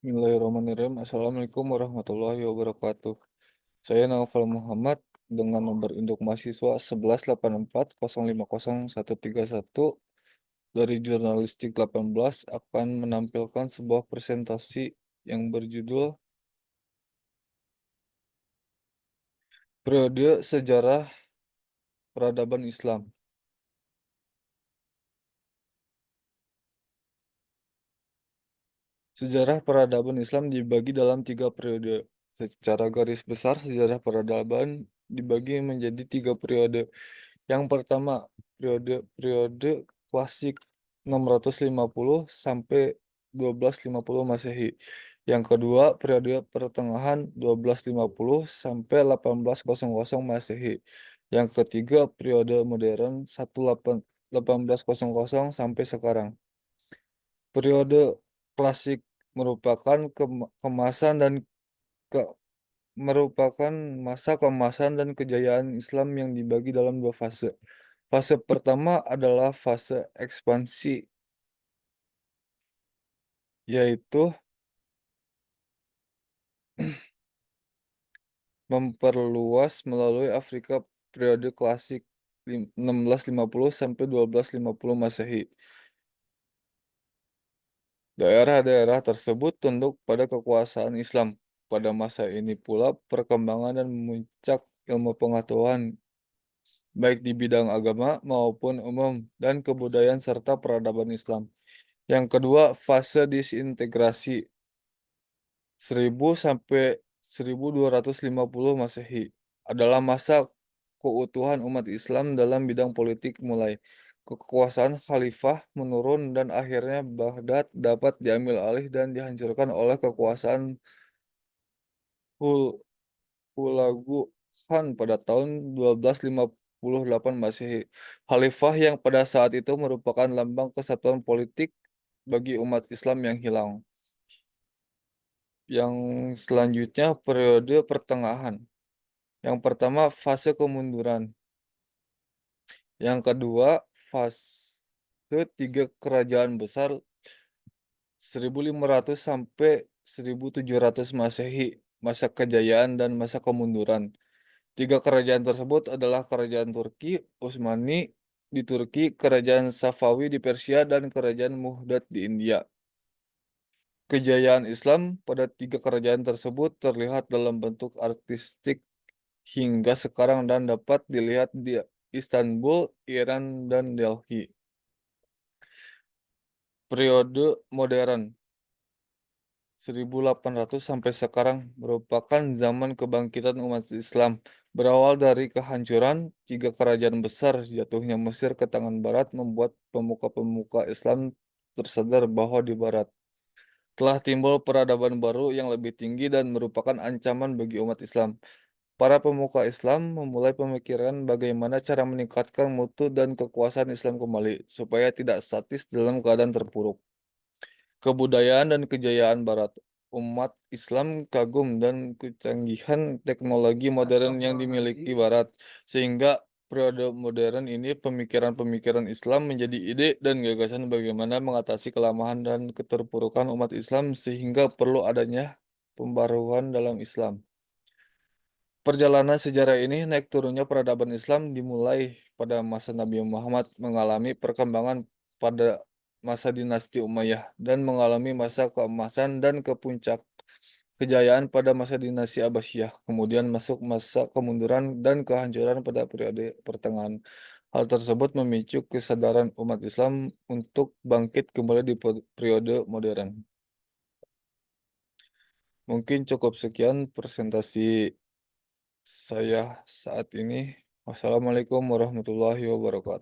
Bismillahirrahmanirrahim. Assalamualaikum warahmatullahi wabarakatuh. Saya Naufal Muhammad dengan nomor induk mahasiswa 1184050131 dari Jurnalistik 18 akan menampilkan sebuah presentasi yang berjudul Periode Sejarah Peradaban Islam. Sejarah peradaban Islam dibagi dalam 3 periode. Secara garis besar, sejarah peradaban dibagi menjadi 3 periode. Yang pertama, periode klasik 650 sampai 1250 Masehi. Yang kedua, periode pertengahan 1250 sampai 1800 Masehi. Yang ketiga, periode modern 1800 sampai sekarang. Periode klasik merupakan kemasan dan ke merupakan masa keemasan dan kejayaan Islam yang dibagi dalam 2 fase. Fase pertama adalah fase ekspansi, yaitu memperluas melalui Afrika periode klasik 1650 sampai 1250 Masehi. Daerah-daerah tersebut tunduk pada kekuasaan Islam. Pada masa ini pula perkembangan dan memuncak ilmu pengetahuan baik di bidang agama maupun umum dan kebudayaan serta peradaban Islam. Yang kedua, fase disintegrasi 1000 sampai 1250 Masehi adalah masa keutuhan umat Islam dalam bidang politik mulai kekuasaan khalifah menurun dan akhirnya Baghdad dapat diambil alih dan dihancurkan oleh kekuasaan Hul Hulagu Khan pada tahun 1258 Masehi. Khalifah yang pada saat itu merupakan lambang kesatuan politik bagi umat Islam yang hilang. Yang selanjutnya periode pertengahan. Yang pertama fase kemunduran. Yang kedua fase tiga kerajaan besar 1500 sampai 1700 Masehi, masa kejayaan dan masa kemunduran. Tiga kerajaan tersebut adalah Kerajaan Turki Utsmani di Turki, Kerajaan Safawi di Persia, dan Kerajaan Muhdad di India. Kejayaan Islam pada tiga kerajaan tersebut terlihat dalam bentuk artistik hingga sekarang dan dapat dilihat di Istanbul, Iran, dan Delhi. Periode modern 1800 sampai sekarang merupakan zaman kebangkitan umat Islam. Berawal dari kehancuran tiga kerajaan besar, jatuhnya Mesir ke tangan Barat membuat pemuka-pemuka Islam tersadar bahwa di Barat telah timbul peradaban baru yang lebih tinggi dan merupakan ancaman bagi umat Islam. Para pemuka Islam memulai pemikiran bagaimana cara meningkatkan mutu dan kekuasaan Islam kembali, supaya tidak statis dalam keadaan terpuruk. Kebudayaan dan kejayaan Barat. Umat Islam kagum dan kecanggihan teknologi modern yang dimiliki Barat, sehingga periode modern ini pemikiran-pemikiran Islam menjadi ide dan gagasan bagaimana mengatasi kelemahan dan keterpurukan umat Islam sehingga perlu adanya pembaruan dalam Islam. Perjalanan sejarah ini naik turunnya peradaban Islam dimulai pada masa Nabi Muhammad, mengalami perkembangan pada masa dinasti Umayyah, dan mengalami masa keemasan dan kepuncak kejayaan pada masa dinasti Abbasiyah. Kemudian masuk masa kemunduran dan kehancuran pada periode pertengahan. Hal tersebut memicu kesadaran umat Islam untuk bangkit kembali di periode modern. Mungkin cukup sekian presentasi saya saat ini. Wassalamualaikum warahmatullahi wabarakatuh.